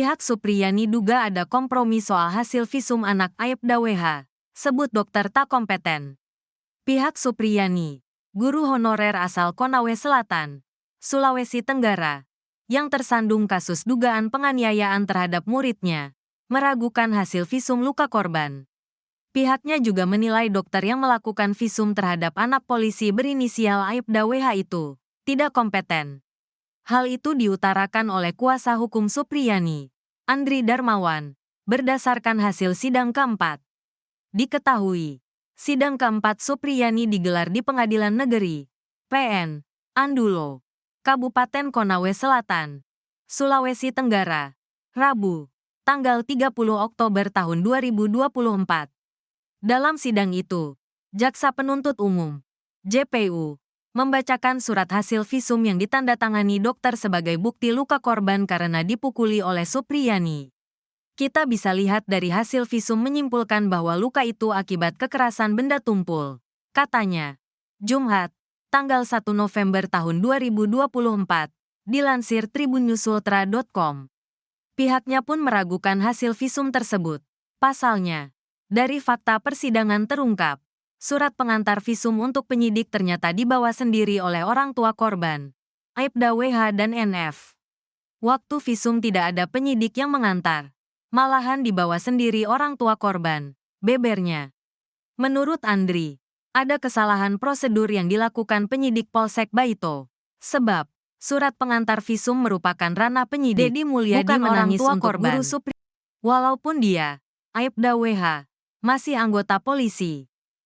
Pihak Supriyani duga ada kompromi soal hasil visum anak Aibda WH, sebut dokter tak kompeten. Pihak Supriyani, guru honorer asal Konawe Selatan, Sulawesi Tenggara, yang tersandung kasus dugaan penganiayaan terhadap muridnya, meragukan hasil visum luka korban. Pihaknya juga menilai dokter yang melakukan visum terhadap anak polisi berinisial Aibda WH itu tidak kompeten. Hal itu diutarakan oleh kuasa hukum Supriyani, Andri Darmawan, berdasarkan hasil sidang keempat. Diketahui, sidang keempat Supriyani digelar di Pengadilan Negeri PN Andulo, Kabupaten Konawe Selatan, Sulawesi Tenggara, Rabu, tanggal 30 Oktober tahun 2024. Dalam sidang itu, Jaksa Penuntut Umum, JPU, membacakan surat hasil visum yang ditandatangani dokter sebagai bukti luka korban karena dipukuli oleh Supriyani. Kita bisa lihat dari hasil visum menyimpulkan bahwa luka itu akibat kekerasan benda tumpul, katanya. Jumat, tanggal 1 November tahun 2024, dilansir tribunnews.ultra.com. Pihaknya pun meragukan hasil visum tersebut. Pasalnya, dari fakta persidangan terungkap, surat pengantar visum untuk penyidik ternyata dibawa sendiri oleh orang tua korban, Aibda WH dan NF. Waktu visum tidak ada penyidik yang mengantar, malahan dibawa sendiri orang tua korban, bebernya. Menurut Andri, ada kesalahan prosedur yang dilakukan penyidik Polsek Baito, sebab surat pengantar visum merupakan ranah penyidik, Dedi Mulyadi bukan menangis orang tua untuk korban. Guru Supri. Walaupun dia, Aibda WH, masih anggota polisi.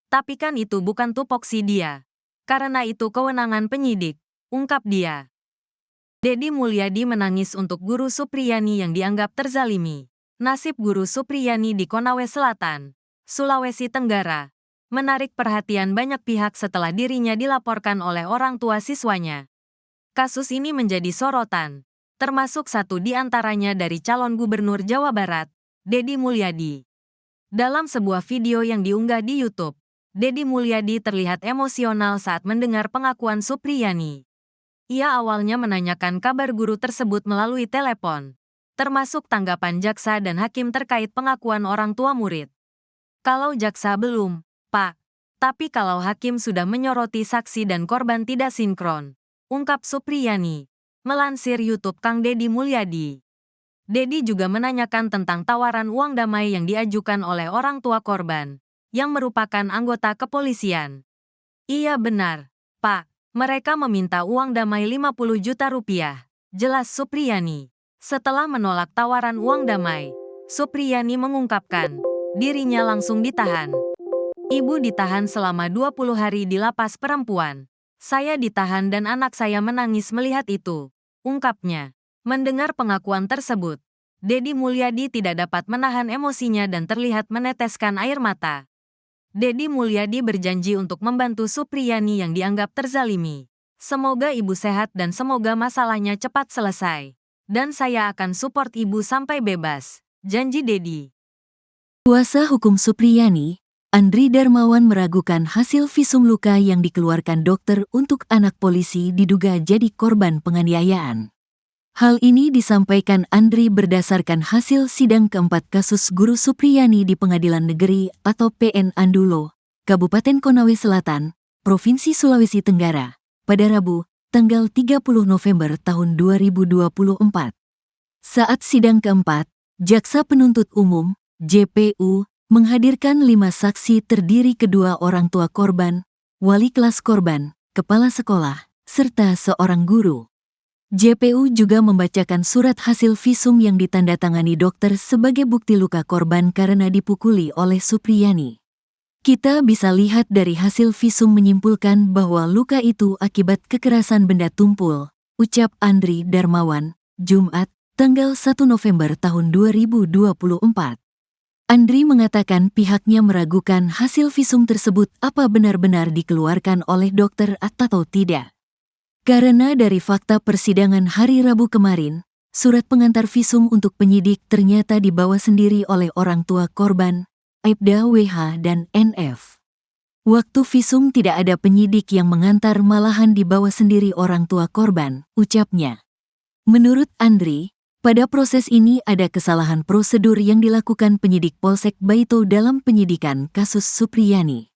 Tapi kan itu bukan tupoksi dia. Karena itu kewenangan penyidik, ungkap dia. Dedi Mulyadi menangis untuk guru Supriyani yang dianggap terzalimi. Nasib guru Supriyani di Konawe Selatan, Sulawesi Tenggara, menarik perhatian banyak pihak setelah dirinya dilaporkan oleh orang tua siswanya. Kasus ini menjadi sorotan, termasuk satu di antaranya dari calon gubernur Jawa Barat, Dedi Mulyadi. Dalam sebuah video yang diunggah di YouTube, Dedi Mulyadi terlihat emosional saat mendengar pengakuan Supriyani. Ia awalnya menanyakan kabar guru tersebut melalui telepon, termasuk tanggapan jaksa dan hakim terkait pengakuan orang tua murid. Kalau jaksa belum, Pak. Tapi kalau hakim sudah menyoroti saksi dan korban tidak sinkron, ungkap Supriyani, melansir YouTube Kang Dedi Mulyadi. Dedi juga menanyakan tentang tawaran uang damai yang diajukan oleh orang tua korban, yang merupakan anggota kepolisian. Iya benar, Pak. Mereka meminta uang damai 50 juta rupiah, jelas Supriyani. Setelah menolak tawaran uang damai, Supriyani mengungkapkan, dirinya langsung ditahan. Ibu ditahan selama 20 hari di lapas perempuan. Saya ditahan dan anak saya menangis melihat itu, ungkapnya. Mendengar pengakuan tersebut, Dedi Mulyadi tidak dapat menahan emosinya dan terlihat meneteskan air mata. Dedi Mulyadi berjanji untuk membantu Supriyani yang dianggap terzalimi. Semoga ibu sehat dan semoga masalahnya cepat selesai. Dan saya akan support ibu sampai bebas, janji Dedi. Kuasa hukum Supriyani, Andri Darmawan meragukan hasil visum luka yang dikeluarkan dokter untuk anak polisi diduga jadi korban penganiayaan. Hal ini disampaikan Andri berdasarkan hasil sidang keempat kasus guru Supriyani di Pengadilan Negeri atau PN Andulo, Kabupaten Konawe Selatan, Provinsi Sulawesi Tenggara, pada Rabu, tanggal 30 November tahun 2024. Saat sidang keempat, Jaksa Penuntut Umum, JPU, menghadirkan 5 saksi terdiri kedua orang tua korban, wali kelas korban, kepala sekolah, serta seorang guru. JPU juga membacakan surat hasil visum yang ditandatangani dokter sebagai bukti luka korban karena dipukuli oleh Supriyani. Kita bisa lihat dari hasil visum menyimpulkan bahwa luka itu akibat kekerasan benda tumpul, ucap Andri Darmawan, Jumat, tanggal 1 November tahun 2024. Andri mengatakan pihaknya meragukan hasil visum tersebut apa benar-benar dikeluarkan oleh dokter atau tidak. Karena dari fakta persidangan hari Rabu kemarin, surat pengantar visum untuk penyidik ternyata dibawa sendiri oleh orang tua korban, Aibda WH dan NF. Waktu visum tidak ada penyidik yang mengantar malahan dibawa sendiri orang tua korban, ucapnya. Menurut Andri, Pada proses ini ada kesalahan prosedur yang dilakukan penyidik Polsek Baito dalam penyidikan kasus Supriyani.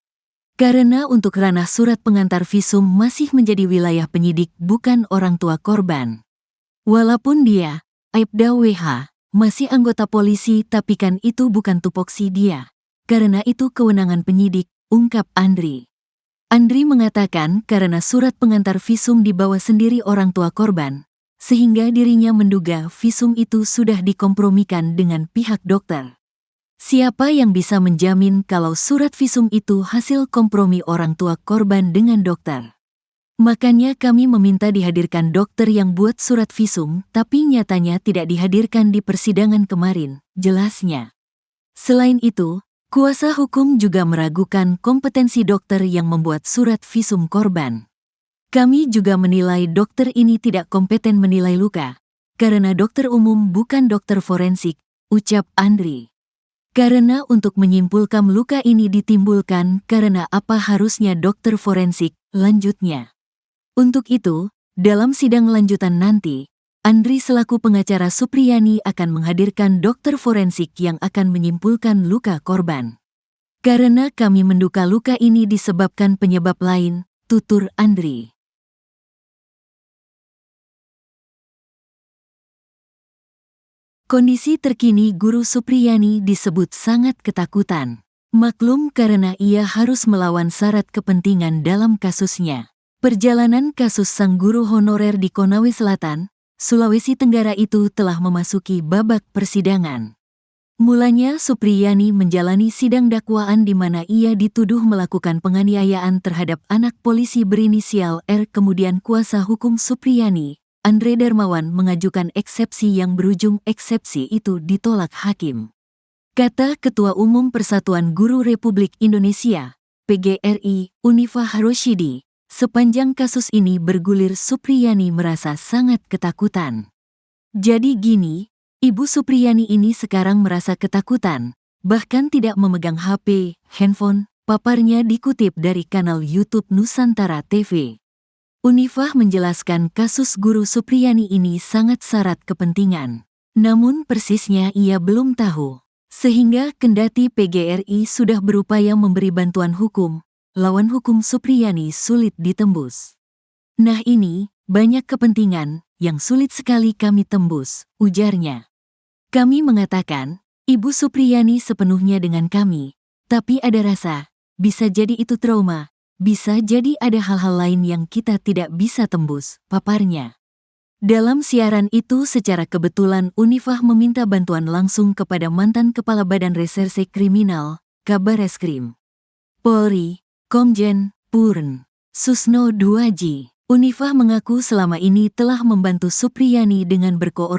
Karena untuk ranah surat pengantar visum masih menjadi wilayah penyidik bukan orang tua korban. Walaupun dia, Aibda WH, masih anggota polisi tapi kan itu bukan tupoksi dia. Karena itu kewenangan penyidik, ungkap Andri. Andri mengatakan karena surat pengantar visum dibawa sendiri orang tua korban, sehingga dirinya menduga visum itu sudah dikompromikan dengan pihak dokter. Siapa yang bisa menjamin kalau surat visum itu hasil kompromi orang tua korban dengan dokter? Makanya kami meminta dihadirkan dokter yang buat surat visum, tapi nyatanya tidak dihadirkan di persidangan kemarin, jelasnya. Selain itu, kuasa hukum juga meragukan kompetensi dokter yang membuat surat visum korban. Kami juga menilai dokter ini tidak kompeten menilai luka, karena dokter umum bukan dokter forensik, ucap Andri. Karena untuk menyimpulkan luka ini ditimbulkan karena apa harusnya dokter forensik, lanjutnya. Untuk itu, dalam sidang lanjutan nanti, Andri selaku pengacara Supriyani akan menghadirkan dokter forensik yang akan menyimpulkan luka korban. Karena kami menduga luka ini disebabkan penyebab lain, tutur Andri. Kondisi terkini Guru Supriyani disebut sangat ketakutan. Maklum karena ia harus melawan syarat kepentingan dalam kasusnya. Perjalanan kasus sang guru honorer di Konawe Selatan, Sulawesi Tenggara itu telah memasuki babak persidangan. Mulanya Supriyani menjalani sidang dakwaan di mana ia dituduh melakukan penganiayaan terhadap anak polisi berinisial R. Kemudian kuasa hukum Supriyani, Andre Darmawan, mengajukan eksepsi yang berujung eksepsi itu ditolak hakim. Kata Ketua Umum Persatuan Guru Republik Indonesia, PGRI, Unifah Roshidi, sepanjang kasus ini bergulir Supriyani merasa sangat ketakutan. Jadi gini, Ibu Supriyani ini sekarang merasa ketakutan, bahkan tidak memegang HP, handphone, paparnya dikutip dari kanal YouTube Nusantara TV. Unifah menjelaskan kasus Guru Supriyani ini sangat syarat kepentingan. Namun persisnya ia belum tahu. Sehingga kendati PGRI sudah berupaya memberi bantuan hukum, lawan hukum Supriyani sulit ditembus. Nah ini, banyak kepentingan yang sulit sekali kami tembus, ujarnya. Kami mengatakan, Ibu Supriyani sepenuhnya dengan kami, tapi ada rasa, bisa jadi itu trauma. Bisa jadi ada hal-hal lain yang kita tidak bisa tembus, paparnya. Dalam siaran itu secara kebetulan Unifah meminta bantuan langsung kepada mantan Kepala Badan Reserse Kriminal, Kabareskrim Polri, Komjen Purn Susno Duaji. Unifah mengaku selama ini telah membantu Supriyani dengan berkoordinasi